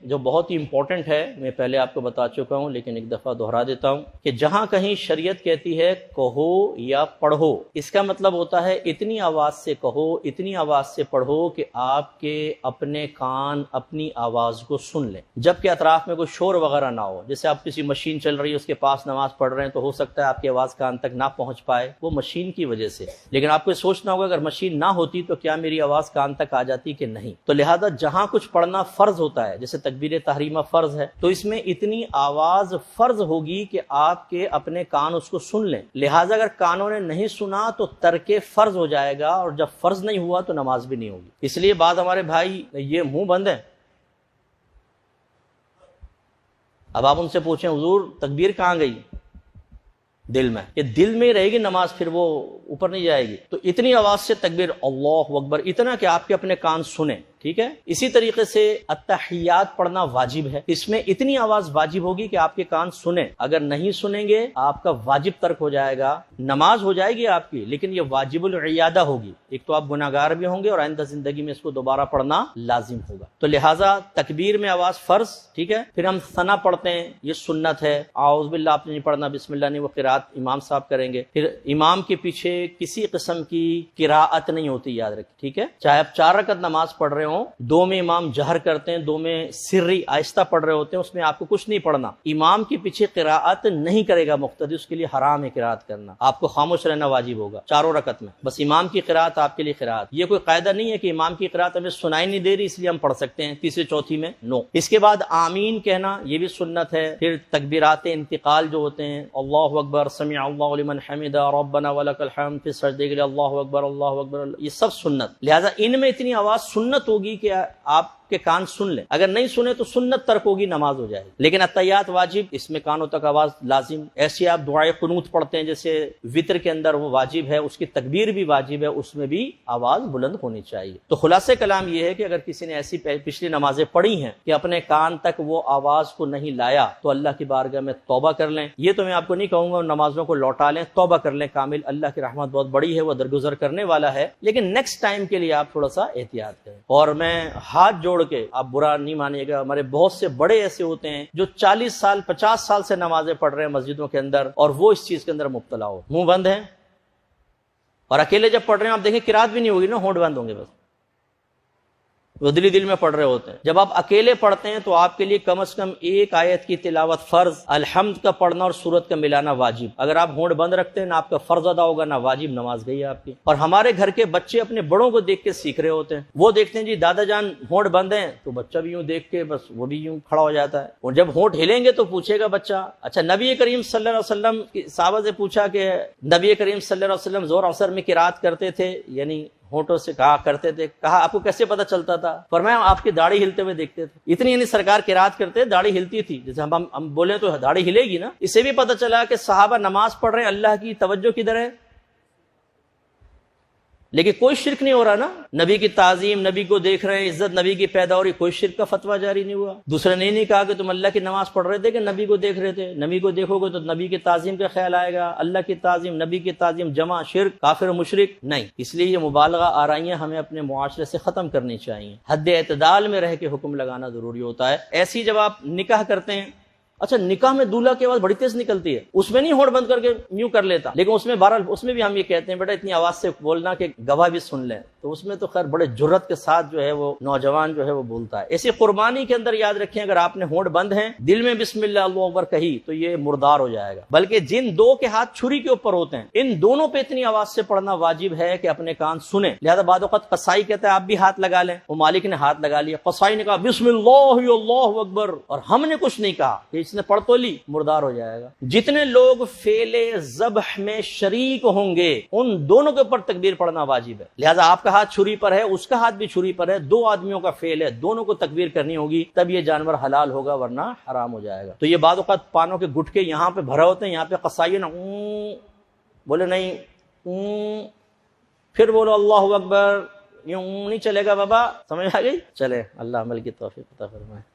جو بہت ہی امپورٹنٹ ہے، میں پہلے آپ کو بتا چکا ہوں لیکن ایک دفعہ دہرا دیتا ہوں کہ جہاں کہیں شریعت کہتی ہے کہو یا پڑھو، اس کا مطلب ہوتا ہے اتنی آواز سے کہو، اتنی آواز سے پڑھو کہ آپ کے اپنے کان اپنی آواز کو سن لیں، جبکہ اطراف میں کوئی شور وغیرہ نہ ہو۔ جیسے آپ کسی مشین چل رہی ہے، اس کے پاس نماز پڑھ رہے ہیں، تو ہو سکتا ہے آپ کی آواز کان تک نہ پہنچ پائے، وہ مشین کی وجہ سے، لیکن آپ کو سوچنا ہوگا اگر مشین نہ ہوتی تو کیا میری آواز کان تک آ جاتی کہ نہیں۔ تو لہذا جہاں کچھ پڑھنا فرض ہوتا ہے، جیسے تکبیر تحریمہ فرض ہے، تو اس میں اتنی آواز فرض ہوگی کہ آپ کے اپنے کان اس کو سن لیں۔ لہذا اگر کانوں نے نہیں سنا تو ترک فرض ہو جائے گا، اور جب فرض نہیں ہوا تو نماز بھی نہیں ہوگی۔ اس لیے بعض ہمارے بھائی یہ منہ بند ہیں، اب آپ ان سے پوچھیں حضور تکبیر کہاں گئی؟ دل میں، یہ دل میں رہے گی نماز، پھر وہ اوپر نہیں جائے گی۔ تو اتنی آواز سے تکبیر اللہ اکبر، اتنا کہ آپ کے اپنے کان سنیں، ٹھیک ہے۔ اسی طریقے سے التحیات پڑھنا واجب ہے، اس میں اتنی آواز واجب ہوگی کہ آپ کے کان سنیں، اگر نہیں سنیں گے آپ کا واجب ترک ہو جائے گا، نماز ہو جائے گی آپ کی لیکن یہ واجب العیادہ ہوگی، ایک تو آپ گناہگار بھی ہوں گے اور آئندہ زندگی میں اس کو دوبارہ پڑھنا لازم ہوگا۔ تو لہٰذا تکبیر میں آواز فرض، ٹھیک ہے۔ پھر ہم ثنا پڑھتے ہیں، یہ سنت ہے، اعوذ باللہ آپ نے نہیں پڑھنا، بسم اللہ نہیں، وہ قرات امام صاحب کریں گے۔ پھر امام کے پیچھے کسی قسم کی قراءت نہیں ہوتی، یاد رکھیں، ٹھیک ہے۔ چاہے آپ 4 رکعت نماز پڑھ رہے ہوں، 2 میں امام جہر کرتے ہیں، 2 میں سری آہستہ پڑھ رہے ہوتے ہیں، اس میں آپ کو کچھ نہیں پڑھنا، امام کے پیچھے قراءت نہیں کرے گا مقتدی، اس کے لیے حرام ہے قراءت کرنا، آپ کو خاموش رہنا واجب ہوگا 4 رکعت میں، بس امام کی قراءت آپ کے لیے قراءت۔ یہ کوئی قاعدہ نہیں ہے کہ امام کی قراءت ہمیں سنائی نہیں دے رہی اس لیے ہم پڑھ سکتے ہیں تیسری چوتھی میں، نو۔ اس کے بعد آمین کہنا، یہ بھی سنت ہے۔ پھر تکبیرات انتقال جو ہوتے ہیں، اللہ اکبر، سمع اللہ لمن حمدہ، ربنا ولک الحمد، پھر سجدے کے لیے اللہ اکبر اللہ اکبر، یہ سب سنت۔ لہذا ان میں اتنی آواز سنت ہوگی کہ آپ کے کان سن لیں، اگر نہیں سنے تو سنت ترک ہوگی، نماز ہو جائے گی۔ لیکن التحیات واجب، اس میں کانوں تک آواز لازم۔ ایسے آپ دعائے قنوت پڑھتے ہیں جیسے وطر کے اندر، وہ واجب ہے، اس کی تکبیر بھی واجب ہے، اس میں بھی آواز بلند ہونی چاہیے۔ تو خلاصہ کلام یہ ہے کہ اگر کسی نے ایسی پچھلی نمازیں پڑھی ہیں کہ اپنے کان تک وہ آواز کو نہیں لایا تو اللہ کی بارگاہ میں توبہ کر لیں۔ یہ تو میں آپ کو نہیں کہوں گا نمازوں کو لوٹا لیں، توبہ کر لیں کامل، اللہ کی رحمت بہت بڑی ہے، وہ درگزر کرنے والا ہے، لیکن نیکسٹ ٹائم کے لیے آپ تھوڑا سا احتیاط کریں۔ اور میں ہاتھ جوڑ کے، آپ برا نہیں مانیے گا، ہمارے بہت سے بڑے ایسے ہوتے ہیں جو 40 سال 50 سال سے نمازیں پڑھ رہے ہیں مسجدوں کے اندر، اور وہ اس چیز کے اندر مبتلا ہو، منہ بند ہیں، اور اکیلے جب پڑھ رہے ہیں آپ دیکھیں قرات بھی نہیں ہوگی نا، ہونٹ بند ہوں گے، بس وہ دل میں پڑھ رہے ہوتے ہیں۔ جب آپ اکیلے پڑھتے ہیں تو آپ کے لیے کم از کم ایک آیت کی تلاوت فرض، الحمد کا پڑھنا اور سورت کا ملانا واجب۔ اگر آپ ہونٹ بند رکھتے ہیں، نہ آپ کا فرض ادا ہوگا، نہ واجب، نماز گئی آپ کی۔ اور ہمارے گھر کے بچے اپنے بڑوں کو دیکھ کے سیکھ رہے ہوتے ہیں، وہ دیکھتے ہیں جی دادا جان ہونٹ بند ہیں، تو بچہ بھی یوں دیکھ کے بس وہ بھی یوں کھڑا ہو جاتا ہے، اور جب ہونٹ ہلیں گے تو پوچھے گا بچہ۔ اچھا، نبی کریم صلی اللہ علیہ وسلم کی صحابہ سے پوچھا کہ نبی کریم صلی اللہ علیہ وسلم زور اثر میں قرات کرتے تھے، یعنی ہونٹوں سے کہا کرتے تھے، کہا آپ کو کیسے پتہ چلتا تھا؟ فرمایا آپ کی داڑھی ہلتے ہوئے دیکھتے تھے، اتنی یعنی سرکار قرات کرتے داڑھی ہلتی تھی، جیسے ہم بولیں تو داڑھی ہلے گی نا۔ اسے بھی پتہ چلا کہ صحابہ نماز پڑھ رہے ہیں، اللہ کی توجہ کدھر ہے، لیکن کوئی شرک نہیں ہو رہا نا، نبی کی تعظیم، نبی کو دیکھ رہے ہیں، عزت نبی کی پیدا ہو رہی، کوئی شرک کا فتویٰ جاری نہیں ہوا۔ دوسرے نے نہیں کہا کہ تم اللہ کی نماز پڑھ رہے تھے کہ نبی کو دیکھ رہے تھے، نبی کو دیکھو گے تو نبی کی تعظیم کا خیال آئے گا، اللہ کی تعظیم، نبی کی تعظیم جمع شرک، کافر و مشرک نہیں۔ اس لیے یہ مبالغہ آرائیاں ہمیں اپنے معاشرے سے ختم کرنی چاہیے، حد اعتدال میں رہ کے حکم لگانا ضروری ہوتا ہے۔ ایسی جب آپ نکاح کرتے ہیں، اچھا نکاح میں دولہا کی آواز بڑی تیز نکلتی ہے، اس میں نہیں ہونٹ بند کر کے یوں کر لیتا، لیکن اس میں بہرحال اس میں بھی ہم یہ کہتے ہیں بیٹا اتنی آواز سے بولنا کہ گواہ بھی سن لیں، تو اس میں تو خیر بڑے جرت کے ساتھ جو ہے وہ نوجوان جو ہے وہ بولتا ہے۔ ایسی قربانی کے اندر یاد رکھیں، اگر آپ نے ہونٹ بند ہیں، دل میں بسم اللہ اللہ اکبر کہی تو یہ مردار ہو جائے گا، بلکہ جن دو کے ہاتھ چھری کے اوپر ہوتے ہیں ان دونوں پہ اتنی آواز سے پڑھنا واجب ہے کہ اپنے کان سنیں۔ لہذا بعض اوقات قصائی کہتا ہے آپ بھی ہاتھ لگا لیں، وہ مالک نے ہاتھ لگا لیا، قصائی نے کہا بسم اللہ اللہ اکبر، اور ہم نے کچھ نہیں کہا کہ اس نے پڑھ تو لی، مردار ہو جائے گا۔ جتنے لوگ فعل ذبح میں شریک ہوں گے ان دونوں کے اوپر تکبیر پڑھنا واجب ہے۔ لہذا آپ کا ہاتھ چھری پر ہے، اس کا ہاتھ بھی چھری پر ہے، 2 آدمیوں کا فعل ہے، دونوں کو تکبیر کرنی ہوگی، تب یہ جانور حلال ہوگا، ورنہ حرام ہو جائے گا۔ تو یہ بعض اوقات پانوں کے گٹکے یہاں پہ بھرا ہوتے ہیں، یہاں پہ قصائی نا بولے نہیں، پھر بولو اللہ اکبر، یوں نہیں چلے گا بابا، سمجھ آ گئی؟ چلے اللہ عمل کی توفیق عطا فرمائے۔